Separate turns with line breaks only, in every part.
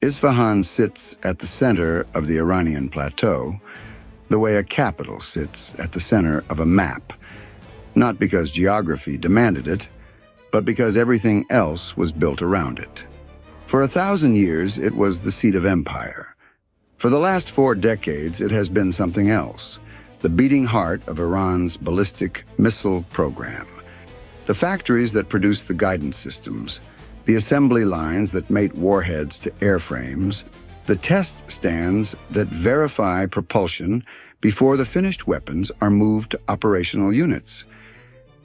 Isfahan sits at the center of the Iranian plateau, the way a capital sits at the center of a map, not because geography demanded it, but because everything else was built around it. For 1,000 years, it was the seat of empire. For the last 4 decades, it has been something else, the beating heart of Iran's ballistic missile program. The factories that produce the guidance systems, the assembly lines that mate warheads to airframes, the test stands that verify propulsion before the finished weapons are moved to operational units.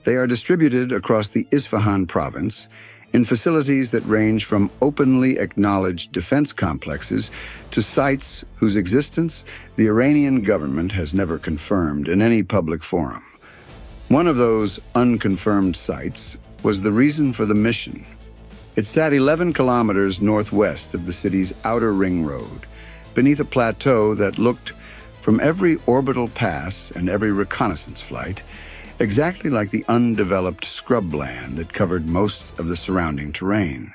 They are distributed across the Isfahan province in facilities that range from openly acknowledged defense complexes to sites whose existence the Iranian government has never confirmed in any public forum. One of those unconfirmed sites was the reason for the mission. It sat 11 kilometers northwest of the city's outer ring road, beneath a plateau that looked, from every orbital pass and every reconnaissance flight, exactly like the undeveloped scrubland that covered most of the surrounding terrain.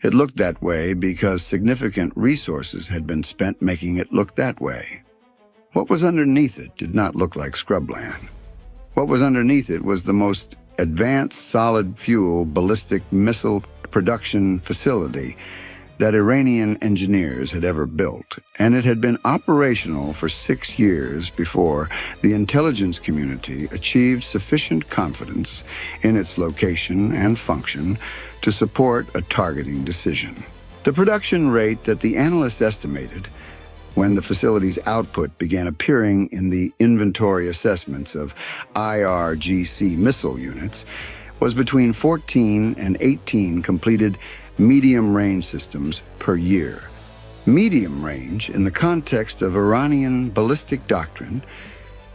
It looked that way because significant resources had been spent making it look that way. What was underneath it did not look like scrubland. What was underneath it was the most advanced solid-fuel ballistic missile production facility that Iranian engineers had ever built, and it had been operational for 6 years before the intelligence community achieved sufficient confidence in its location and function to support a targeting decision. The production rate that the analysts estimated when the facility's output began appearing in the inventory assessments of IRGC missile units was between 14 and 18 completed medium-range systems per year. Medium range, in the context of Iranian ballistic doctrine,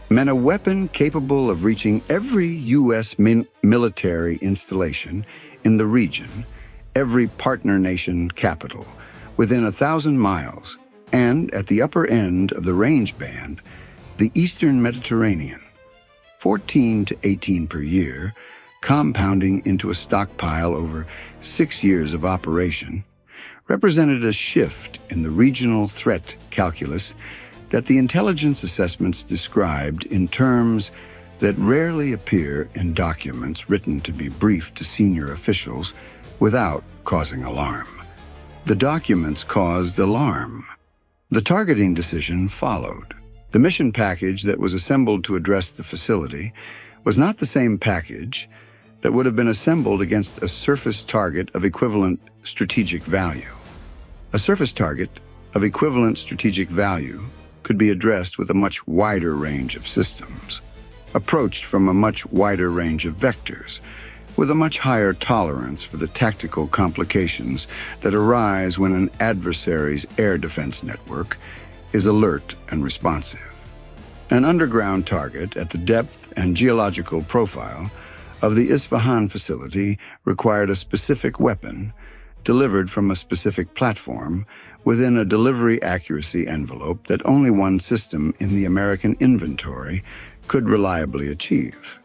meant a weapon capable of reaching every U.S. military installation in the region, every partner nation capital, within 1,000 miles, and at the upper end of the range band, the Eastern Mediterranean. 14 to 18 per year, compounding into a stockpile over 6 years of operation, represented a shift in the regional threat calculus that the intelligence assessments described in terms that rarely appear in documents written to be briefed to senior officials without causing alarm. The documents caused alarm. The targeting decision followed. The mission package that was assembled to address the facility was not the same package that would have been assembled against a surface target of equivalent strategic value. A surface target of equivalent strategic value could be addressed with a much wider range of systems, approached from a much wider range of vectors, with a much higher tolerance for the tactical complications that arise when an adversary's air defense network is alert and responsive. An underground target at the depth and geological profile of the Isfahan facility required a specific weapon delivered from a specific platform within a delivery accuracy envelope that only one system in the American inventory could reliably achieve.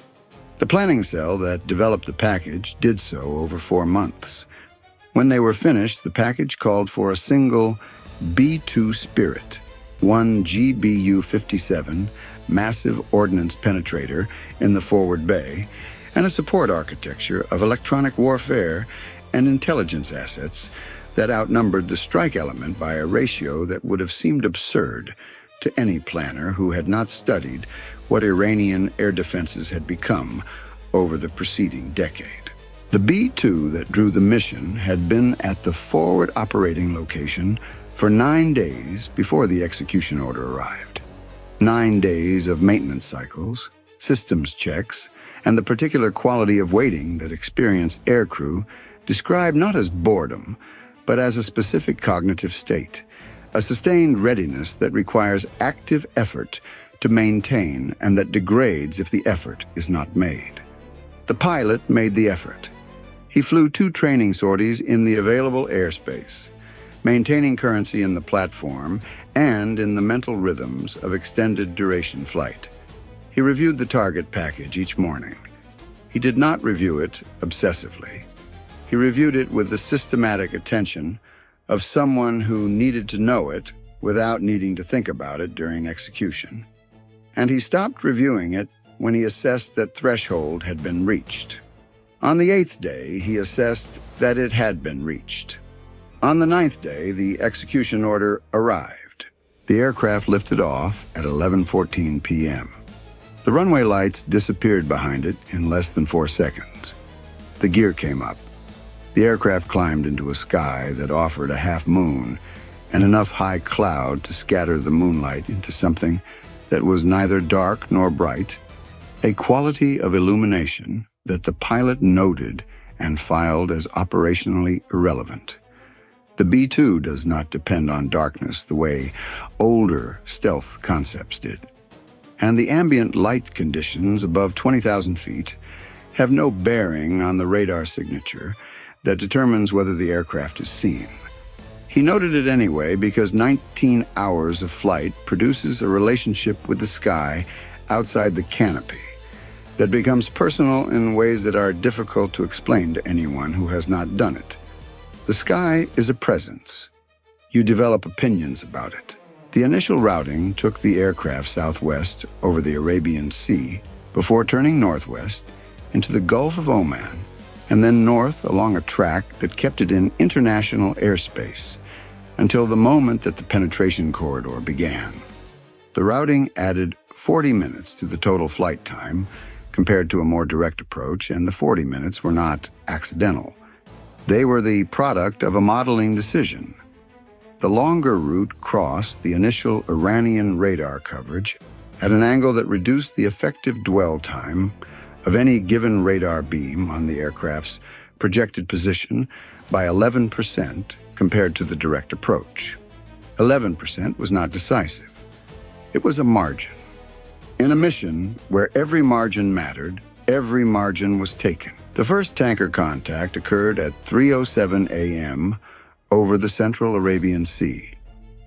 The planning cell that developed the package did so over 4 months. When they were finished, the package called for a single B-2 Spirit, 1 GBU-57 massive ordnance penetrator in the forward bay, and a support architecture of electronic warfare and intelligence assets that outnumbered the strike element by a ratio that would have seemed absurd to any planner who had not studied what Iranian air defenses had become over the preceding decade. The B-2 that drew the mission had been at the forward operating location for 9 days before the execution order arrived. 9 days of maintenance cycles, systems checks, and the particular quality of waiting that experienced aircrew described not as boredom, but as a specific cognitive state, a sustained readiness that requires active effort to maintain and that degrades if the effort is not made. The pilot made the effort. He flew 2 training sorties in the available airspace, maintaining currency in the platform and in the mental rhythms of extended duration flight. He reviewed the target package each morning. He did not review it obsessively. He reviewed it with the systematic attention of someone who needed to know it without needing to think about it during execution. And he stopped reviewing it when he assessed that threshold had been reached. On the 8th day, he assessed that it had been reached. On the 9th day, the execution order arrived. The aircraft lifted off at 11:14 p.m. The runway lights disappeared behind it in less than 4 seconds. The gear came up. The aircraft climbed into a sky that offered a half moon and enough high cloud to scatter the moonlight into something that was neither dark nor bright, a quality of illumination that the pilot noted and filed as operationally irrelevant. The B-2 does not depend on darkness the way older stealth concepts did. And the ambient light conditions above 20,000 feet have no bearing on the radar signature that determines whether the aircraft is seen. He noted it anyway because 19 hours of flight produces a relationship with the sky outside the canopy that becomes personal in ways that are difficult to explain to anyone who has not done it. The sky is a presence. You develop opinions about it. The initial routing took the aircraft southwest over the Arabian Sea before turning northwest into the Gulf of Oman and then north along a track that kept it in international airspace until the moment that the penetration corridor began. The routing added 40 minutes to the total flight time compared to a more direct approach, and the 40 minutes were not accidental. They were the product of a modeling decision. The longer route crossed the initial Iranian radar coverage at an angle that reduced the effective dwell time of any given radar beam on the aircraft's projected position by 11% compared to the direct approach. 11% was not decisive. It was a margin. In a mission where every margin mattered, every margin was taken. The first tanker contact occurred at 3:07 a.m. over the central Arabian Sea.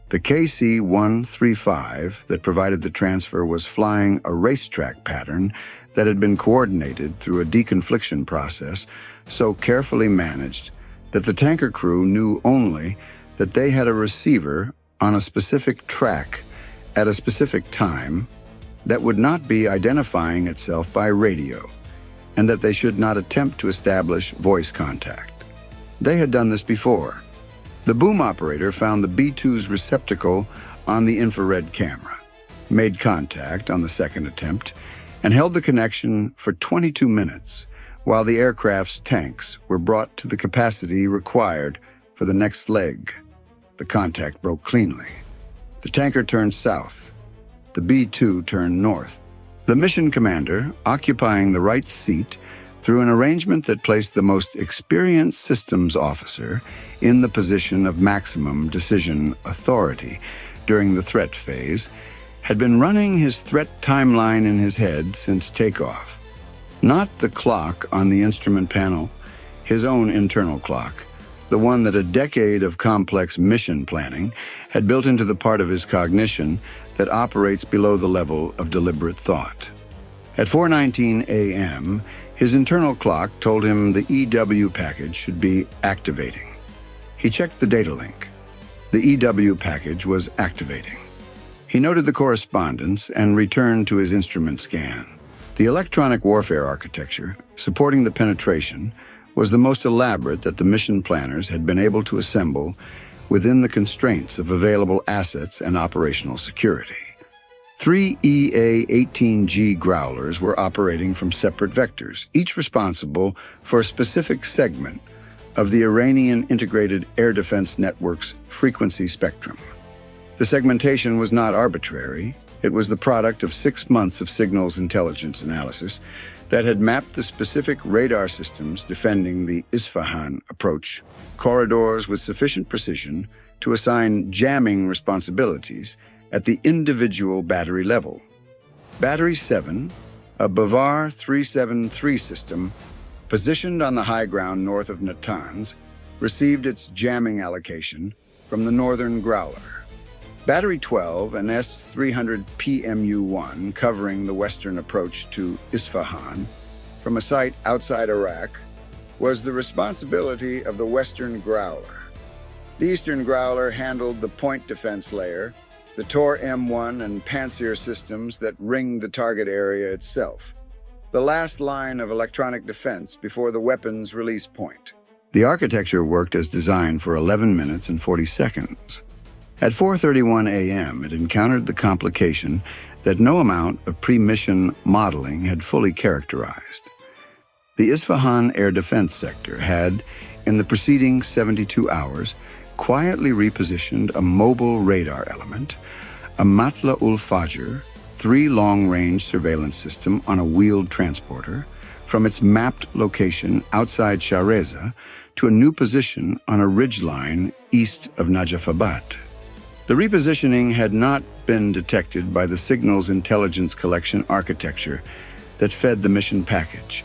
The KC-135 that provided the transfer was flying a racetrack pattern that had been coordinated through a deconfliction process so carefully managed that the tanker crew knew only that they had a receiver on a specific track at a specific time that would not be identifying itself by radio, and that they should not attempt to establish voice contact. They had done this before. The boom operator found the B-2's receptacle on the infrared camera, made contact on the second attempt, and held the connection for 22 minutes while the aircraft's tanks were brought to the capacity required for the next leg. The contact broke cleanly. The tanker turned south. The B-2 turned north. The mission commander, occupying the right seat through an arrangement that placed the most experienced systems officer in the position of maximum decision authority during the threat phase, had been running his threat timeline in his head since takeoff. Not the clock on the instrument panel, his own internal clock, the one that a decade of complex mission planning had built into the part of his cognition that operates below the level of deliberate thought. At 4:19 a.m., his internal clock told him the EW package should be activating. He checked the data link. The EW package was activating. He noted the correspondence and returned to his instrument scan. The electronic warfare architecture supporting the penetration was the most elaborate that the mission planners had been able to assemble within the constraints of available assets and operational security. 3 EA-18G Growlers were operating from separate vectors, each responsible for a specific segment of the Iranian Integrated Air Defense Network's frequency spectrum. The segmentation was not arbitrary. It was the product of 6 months of signals intelligence analysis that had mapped the specific radar systems defending the Isfahan approach, corridors with sufficient precision to assign jamming responsibilities at the individual battery level. Battery 7, a Bavar 373 system, positioned on the high ground north of Natanz, received its jamming allocation from the northern Growler. Battery 12, an S-300 PMU-1 covering the western approach to Isfahan from a site outside Iraq, was the responsibility of the western Growler. The Eastern Growler handled the point defense layer, the Tor M1 and Pantsir systems that ringed the target area itself, the last line of electronic defense before the weapon's release point. The architecture worked as designed for 11 minutes and 40 seconds. At 4:31 a.m., it encountered the complication that no amount of pre-mission modeling had fully characterized. The Isfahan air defense sector had, in the preceding 72 hours, quietly repositioned a mobile radar element, a Matla-ul-Fajr, 3 long-range surveillance system on a wheeled transporter, from its mapped location outside Shareza to a new position on a ridgeline east of Najafabad. The repositioning had not been detected by the signals intelligence collection architecture that fed the mission package,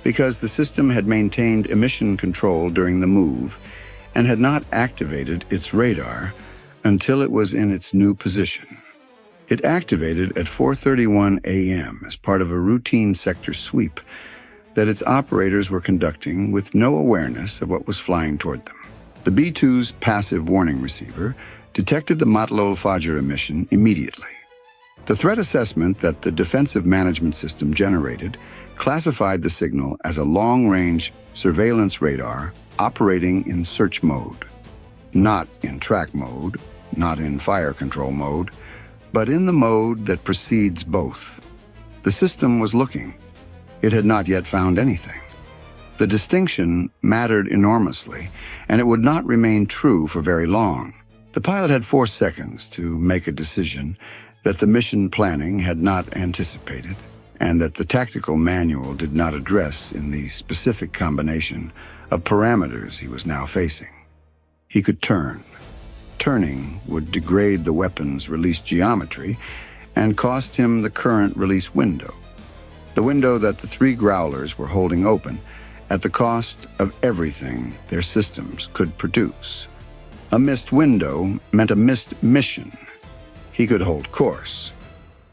because the system had maintained emission control during the move and had not activated its radar until it was in its new position. It activated at 4:31 a.m. as part of a routine sector sweep that its operators were conducting with no awareness of what was flying toward them. The B-2's passive warning receiver detected the Matla-ul-Fajr emission immediately. The threat assessment that the defensive management system generated classified the signal as a long-range surveillance radar operating in search mode, not in track mode, not in fire control mode, but in the mode that precedes both. The system was looking. It had not yet found anything. The distinction mattered enormously, and it would not remain true for very long. The pilot had 4 seconds to make a decision that the mission planning had not anticipated, and that the tactical manual did not address in the specific combination of parameters he was now facing. He could turn. Turning would degrade the weapon's release geometry and cost him the current release window, the window that the 3 Growlers were holding open at the cost of everything their systems could produce. A missed window meant a missed mission. He could hold course.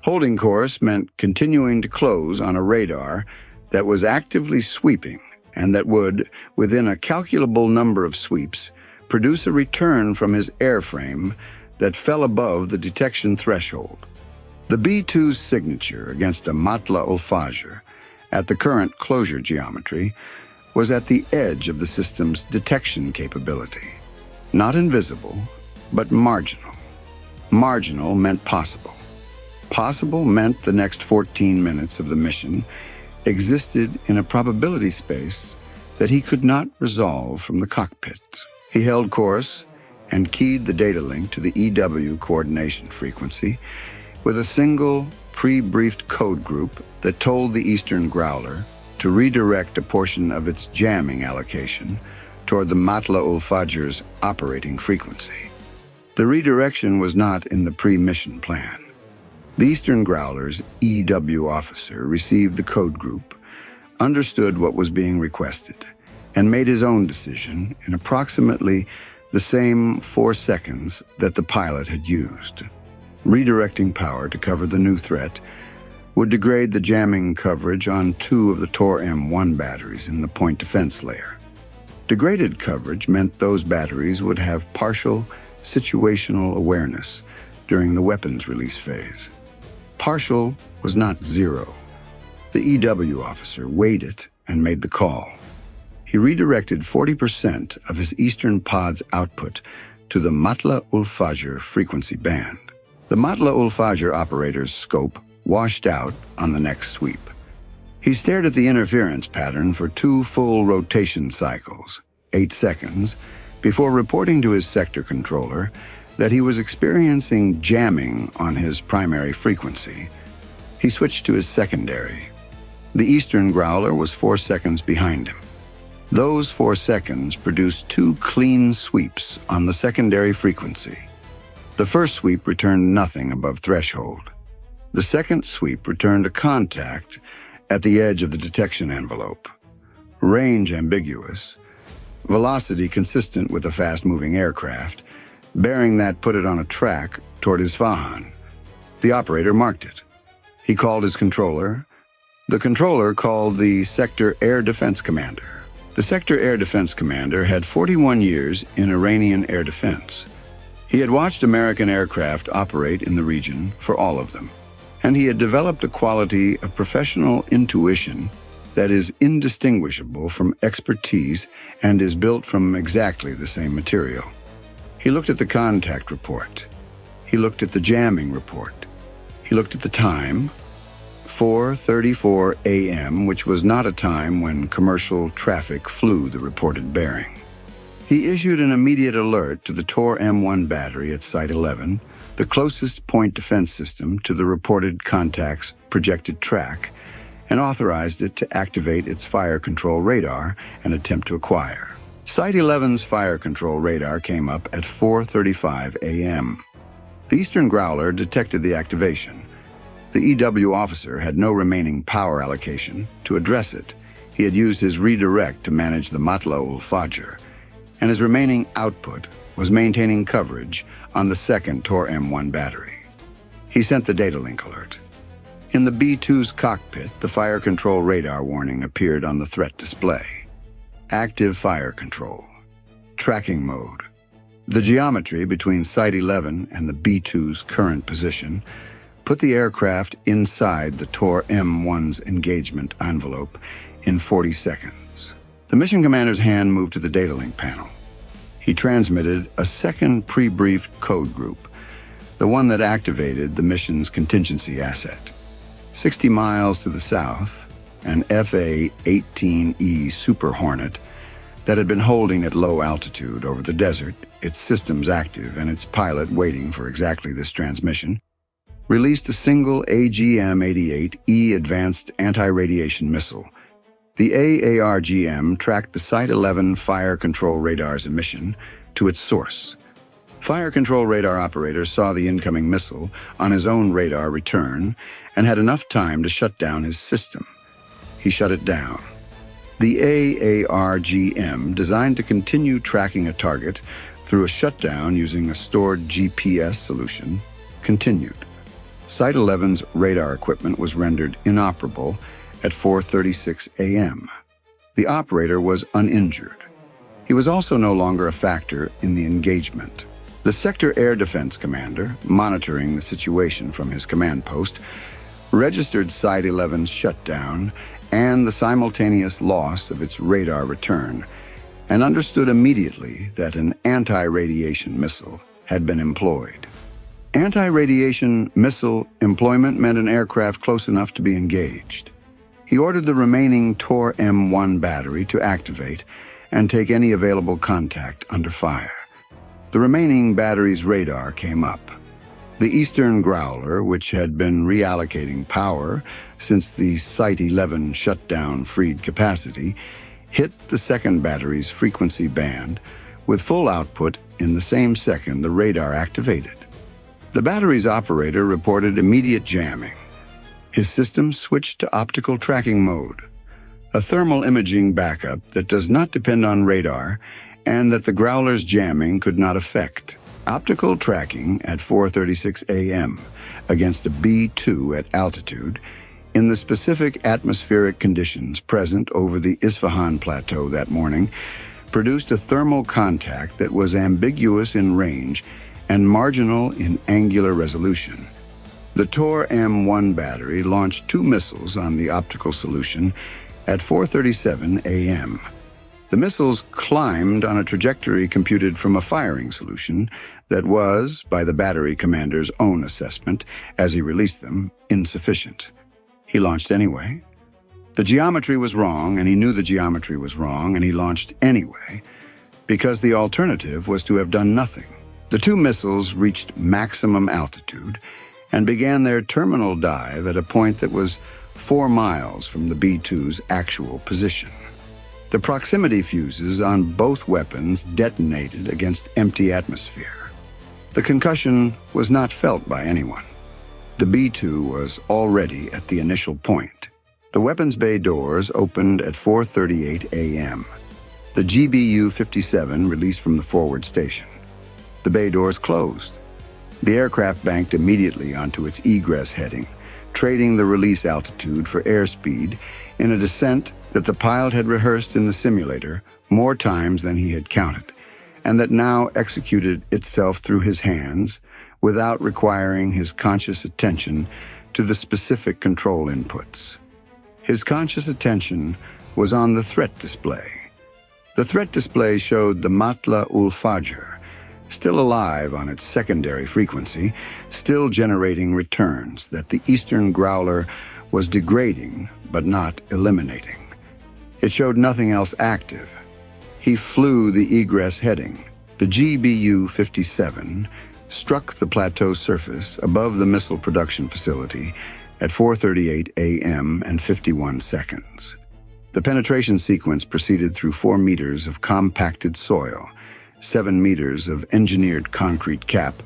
Holding course meant continuing to close on a radar that was actively sweeping and that would, within a calculable number of sweeps, produce a return from his airframe that fell above the detection threshold. The B-2's signature against a Matla-ul-Fajr at the current closure geometry was at the edge of the system's detection capability. Not invisible, but marginal. Marginal meant possible. Possible meant the next 14 minutes of the mission existed in a probability space that he could not resolve from the cockpit. He held course and keyed the data link to the EW coordination frequency with a single pre-briefed code group that told the Eastern Growler to redirect a portion of its jamming allocation toward the Matla-ul-Fajr's operating frequency. The redirection was not in the pre-mission plan. The Eastern Growler's EW officer received the code group, understood what was being requested, and made his own decision in approximately the same 4 seconds that the pilot had used. Redirecting power to cover the new threat would degrade the jamming coverage on 2 of the Tor M1 batteries in the point defense layer. Degraded coverage meant those batteries would have partial situational awareness during the weapons release phase. Partial was not 0. The EW officer weighed it and made the call. He redirected 40% of his Eastern pod's output to the Matla-ul-Fajr frequency band. The Matla-ul-Fajr operator's scope washed out on the next sweep. He stared at the interference pattern for 2 full rotation cycles, 8 seconds, before reporting to his sector controller that he was experiencing jamming on his primary frequency. He switched to his secondary. The Eastern Growler was 4 seconds behind him. Those 4 seconds produced 2 clean sweeps on the secondary frequency. The first sweep returned nothing above threshold. The second sweep returned a contact at the edge of the detection envelope. Range ambiguous. Velocity consistent with a fast-moving aircraft. Bearing that put it on a track toward Isfahan. The operator marked it. He called his controller. The controller called the sector air defense commander. The Sector Air Defense Commander had 41 years in Iranian air defense. He had watched American aircraft operate in the region for all of them, and he had developed a quality of professional intuition that is indistinguishable from expertise and is built from exactly the same material. He looked at the contact report. He looked at the jamming report. He looked at the time, 4:34 a.m., which was not a time when commercial traffic flew the reported bearing. He issued an immediate alert to the Tor M1 battery at Site 11, the closest point defense system to the reported contact's projected track, and authorized it to activate its fire control radar and attempt to acquire. Site 11's fire control radar came up at 4:35 a.m. The Eastern Growler detected the activation. The EW officer had no remaining power allocation to address it. He had used his redirect to manage the Matla-ul Fajr, and his remaining output was maintaining coverage on the second Tor M1 battery. He sent the data link alert. In the B-2's cockpit, the fire control radar warning appeared on the threat display. Active fire control. Tracking mode. The geometry between Site 11 and the B-2's current position put the aircraft inside the Tor M1's engagement envelope in 40 seconds. The mission commander's hand moved to the data link panel. He transmitted a second pre-briefed code group, the one that activated the mission's contingency asset. 60 miles to the south, an FA-18E Super Hornet that had been holding at low altitude over the desert, its systems active and its pilot waiting for exactly this transmission, released a single AGM-88E advanced anti-radiation missile. The AARGM tracked the Site 11 fire control radar's emission to its source. Fire control radar operator saw the incoming missile on his own radar return and had enough time to shut down his system. He shut it down. The AARGM, designed to continue tracking a target through a shutdown using a stored GPS solution, continued. Site 11's radar equipment was rendered inoperable at 4:36 a.m. The operator was uninjured. He was also no longer a factor in the engagement. The Sector Air Defense Commander, monitoring the situation from his command post, registered Site 11's shutdown and the simultaneous loss of its radar return, and understood immediately that an anti-radiation missile had been employed. Anti-radiation missile employment meant an aircraft close enough to be engaged. He ordered the remaining Tor M1 battery to activate and take any available contact under fire. The remaining battery's radar came up. The Eastern Growler, which had been reallocating power since the Site 11 shutdown freed capacity, hit the second battery's frequency band with full output in the same second the radar activated. The battery's operator reported immediate jamming. His system switched to optical tracking mode, a thermal imaging backup that does not depend on radar and that the Growler's jamming could not affect. Optical tracking at 4:36 a.m. against a B-2 at altitude in the specific atmospheric conditions present over the Isfahan plateau that morning produced a thermal contact that was ambiguous in range and marginal in angular resolution. The Tor M1 battery launched 2 missiles on the optical solution at 4:37 a.m. The missiles climbed on a trajectory computed from a firing solution that was, by the battery commander's own assessment, as he released them, insufficient. He launched anyway. The geometry was wrong, and he knew the geometry was wrong, and he launched anyway, because the alternative was to have done nothing. The 2 missiles reached maximum altitude and began their terminal dive at a point that was 4 miles from the B-2's actual position. The proximity fuses on both weapons detonated against empty atmosphere. The concussion was not felt by anyone. The B-2 was already at the initial point. The weapons bay doors opened at 4:38 a.m. The GBU-57 released from the forward station. The bay doors closed. The aircraft banked immediately onto its egress heading, trading the release altitude for airspeed in a descent that the pilot had rehearsed in the simulator more times than he had counted, and that now executed itself through his hands without requiring his conscious attention to the specific control inputs. His conscious attention was on the threat display. The threat display showed the Matla-ul-Fajr, still alive on its secondary frequency, still generating returns that the Eastern Growler was degrading but not eliminating. It showed nothing else active. He flew the egress heading. The GBU-57 struck the plateau surface above the missile production facility at 4:38 a.m. and 51 seconds. The penetration sequence proceeded through 4 meters of compacted soil, 7 meters of engineered concrete cap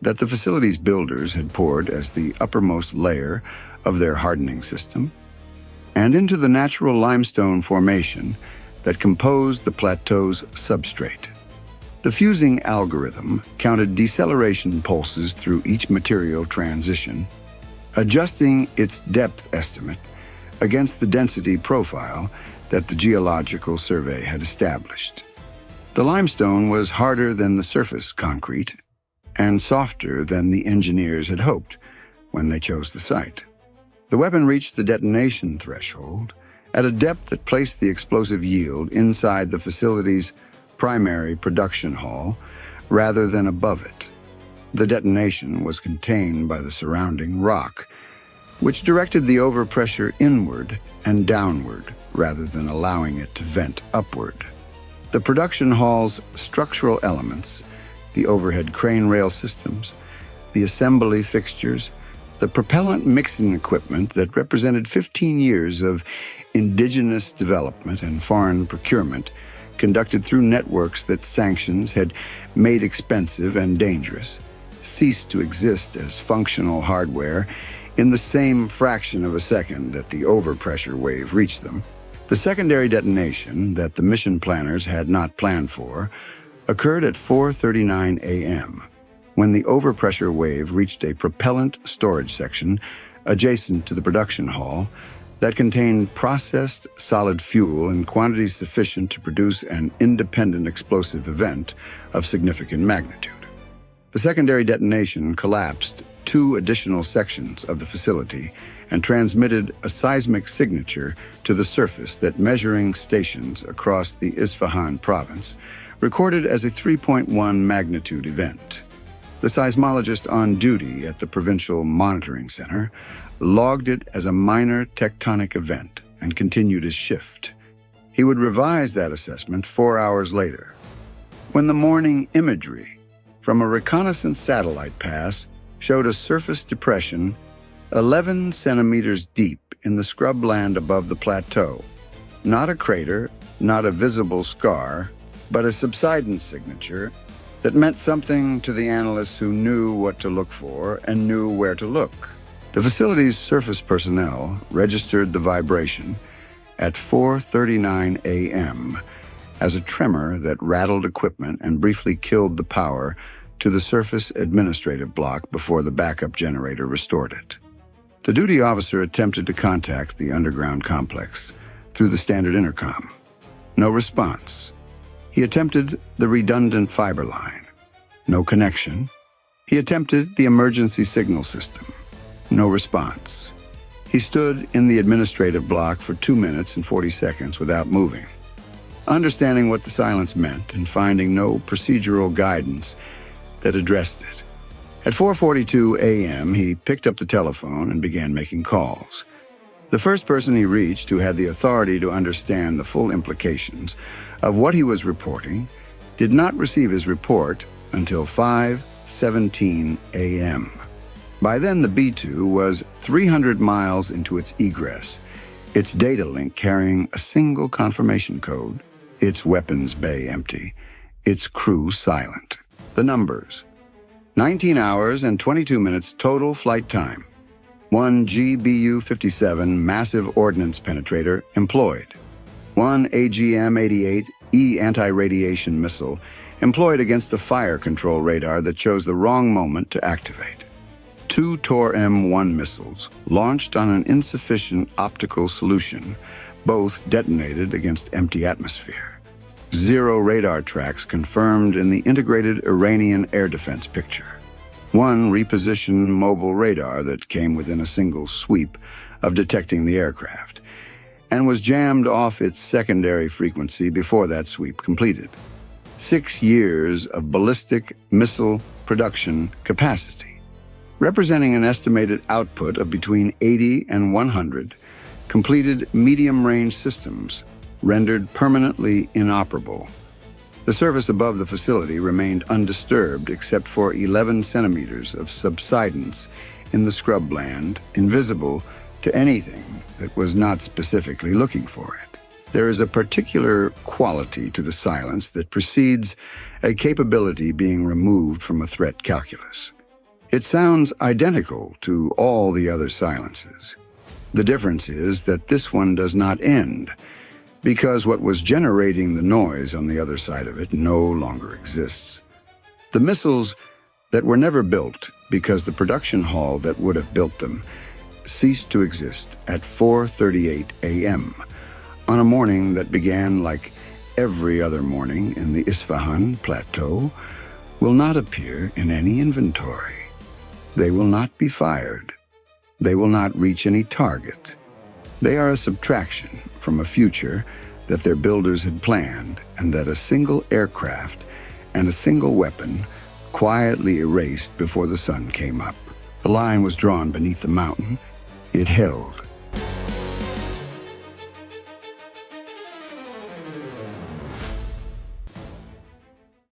that the facility's builders had poured as the uppermost layer of their hardening system, and into the natural limestone formation that composed the plateau's substrate. The fusing algorithm counted deceleration pulses through each material transition, adjusting its depth estimate against the density profile that the geological survey had established. The limestone was harder than the surface concrete and softer than the engineers had hoped when they chose the site. The weapon reached the detonation threshold at a depth that placed the explosive yield inside the facility's primary production hall rather than above it. The detonation was contained by the surrounding rock, which directed the overpressure inward and downward rather than allowing it to vent upward. The production hall's structural elements, the overhead crane rail systems, the assembly fixtures, the propellant mixing equipment that represented 15 years of indigenous development and foreign procurement conducted through networks that sanctions had made expensive and dangerous, ceased to exist as functional hardware in the same fraction of a second that the overpressure wave reached them. The secondary detonation that the mission planners had not planned for occurred at 4:39 a.m., when the overpressure wave reached a propellant storage section adjacent to the production hall that contained processed solid fuel in quantities sufficient to produce an independent explosive event of significant magnitude. The secondary detonation collapsed 2 additional sections of the facility and transmitted a seismic signature to the surface that measuring stations across the Isfahan province recorded as a 3.1 magnitude event. The seismologist on duty at the Provincial Monitoring Center logged it as a minor tectonic event and continued his shift. He would revise that assessment 4 hours later, when the morning imagery from a reconnaissance satellite pass showed a surface depression 11 centimeters deep in the scrubland above the plateau. Not a crater, not a visible scar, but a subsidence signature that meant something to the analysts who knew what to look for and knew where to look. The facility's surface personnel registered the vibration at 4:39 a.m. as a tremor that rattled equipment and briefly killed the power to the surface administrative block before the backup generator restored it. The duty officer attempted to contact the underground complex through the standard intercom. No response. He attempted the redundant fiber line. No connection. He attempted the emergency signal system. No response. He stood in the administrative block for 2 minutes and 40 seconds without moving. Understanding what the silence meant and finding no procedural guidance that addressed it. At 4:42 a.m., he picked up the telephone and began making calls. The first person he reached who had the authority to understand the full implications of what he was reporting did not receive his report until 5:17 a.m. By then, the B-2 was 300 miles into its egress, its data link carrying a single confirmation code, its weapons bay empty, its crew silent. The numbers: 19 hours and 22 minutes total flight time. 1 GBU-57 massive ordnance penetrator employed. 1 AGM-88E anti-radiation missile employed against a fire control radar that chose the wrong moment to activate. 2 Tor M1 missiles launched on an insufficient optical solution Both detonated against empty atmosphere. 0 radar tracks confirmed in the integrated Iranian air defense picture. 1 repositioned mobile radar that came within a single sweep of detecting the aircraft, and was jammed off its secondary frequency before that sweep completed. 6 years of ballistic missile production capacity, representing an estimated output of between 80 and 100 completed medium-range systems rendered permanently inoperable. The surface above the facility remained undisturbed except for 11 centimeters of subsidence in the scrubland, invisible to anything that was not specifically looking for it. There is a particular quality to the silence that precedes a capability being removed from a threat calculus. It sounds identical to all the other silences. The difference is that this one does not end, because what was generating the noise on the other side of it no longer exists. The missiles that were never built because the production hall that would have built them ceased to exist at 4:38 a.m. on a morning that began like every other morning in the Isfahan plateau, will not appear in any inventory. They will not be fired. They will not reach any target. They are a subtraction from a future that their builders had planned, and that a single aircraft and a single weapon quietly erased before the sun came up. The line was drawn beneath the mountain. It held.